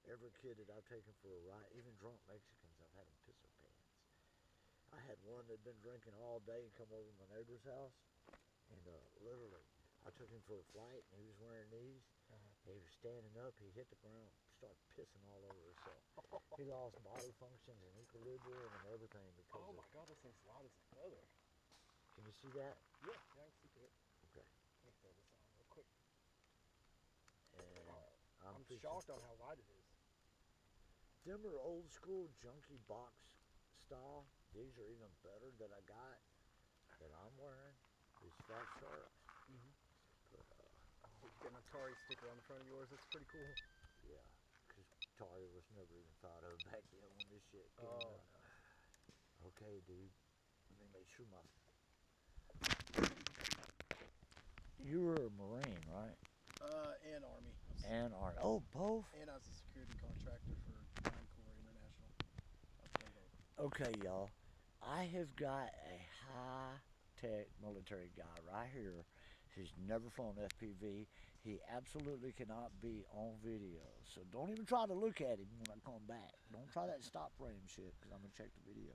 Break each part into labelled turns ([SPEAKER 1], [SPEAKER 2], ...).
[SPEAKER 1] every kid that I've taken for a ride, even drunk Mexicans, I've had them piss their pants. I had one that'd been drinking all day and come over to my neighbor's house, and literally, I took him for a flight, and he was wearing these. He was standing up, he hit the ground, started pissing all over himself. He lost body functions and equilibrium and everything because
[SPEAKER 2] oh my God, this thing's loud as a feather.
[SPEAKER 1] Can you see that?
[SPEAKER 2] Yeah, I can see it.
[SPEAKER 1] Okay.
[SPEAKER 2] Let me throw this on real quick.
[SPEAKER 1] And
[SPEAKER 2] I'm shocked on how light it is.
[SPEAKER 1] Them are old school junkie box style. These are even better that I got that I'm wearing. These Fat Sharks. But
[SPEAKER 2] Get an Atari sticker on the front of yours. That's pretty cool.
[SPEAKER 1] yeah, because Atari was never even thought of back then when this shit came out. No. Okay, dude. Let me make sure my. You were a Marine, right?
[SPEAKER 2] And Army.
[SPEAKER 1] And Army. Oh, both?
[SPEAKER 2] And I was a security contractor for Command Corps International. I've done both.
[SPEAKER 1] Okay, y'all. I have got a high-tech military guy right here. He's never flown FPV. He absolutely cannot be on video. So don't even try to look at him when I come back. Don't try that stop frame shit because I'm going to check the video.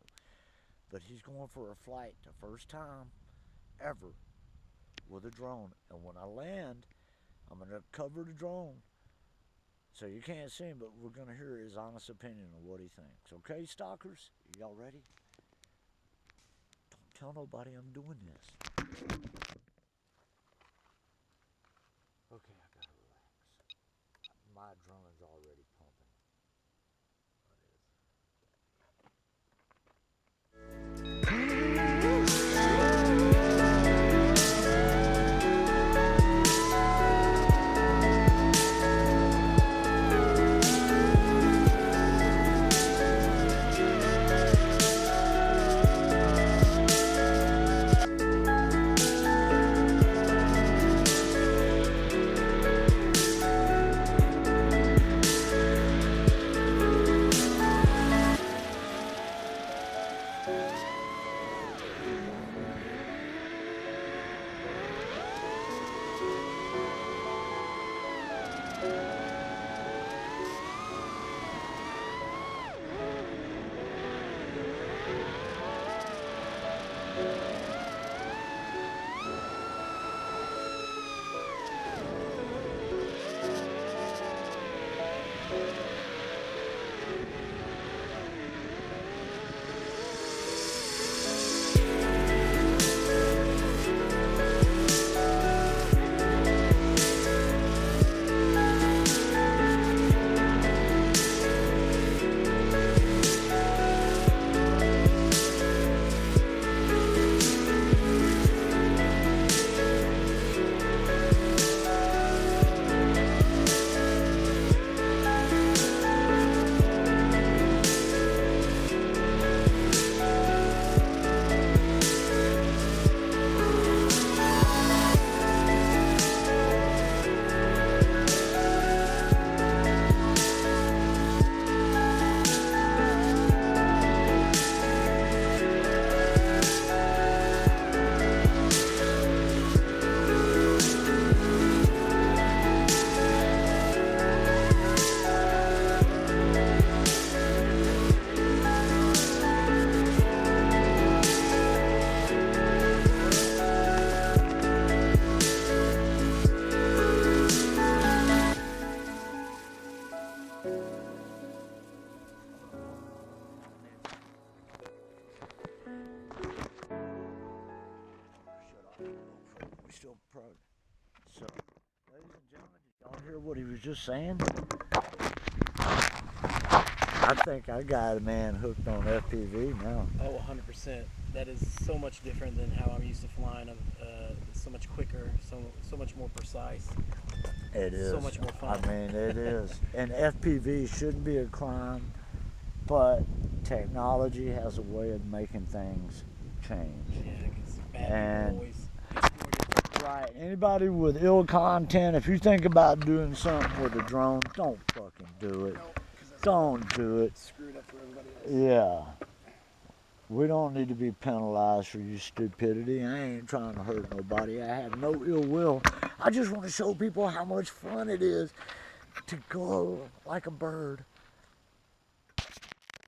[SPEAKER 1] But he's going for a flight the first time ever with a drone. And when I land, I'm going to cover the drone. So you can't see him, but we're going to hear his honest opinion of what he thinks. Okay, stalkers? Y'all ready? Don't tell nobody I'm doing this. Okay, I gotta relax. My adrenaline's already pumping. So, ladies and gentlemen, did y'all hear what he was just saying? I think I got a man hooked on FPV now.
[SPEAKER 2] Oh, 100%. That is so much different than how I'm used to flying. It's so much quicker, so much more precise.
[SPEAKER 1] It is.
[SPEAKER 2] So much more fun.
[SPEAKER 1] I mean, it is. And FPV shouldn't be a crime, but technology has a way of making things change.
[SPEAKER 2] Yeah, because bad
[SPEAKER 1] And
[SPEAKER 2] people always exploit it.
[SPEAKER 1] right, anybody with ill content, if you think about doing something with a drone, don't fucking do it.
[SPEAKER 2] No, 'cause that's
[SPEAKER 1] Don't do it.
[SPEAKER 2] screwed up for everybody else.
[SPEAKER 1] Yeah. We don't need to be penalized for your stupidity. I ain't trying to hurt nobody. I have no ill will. I just want to show people how much fun it is to glow like a bird.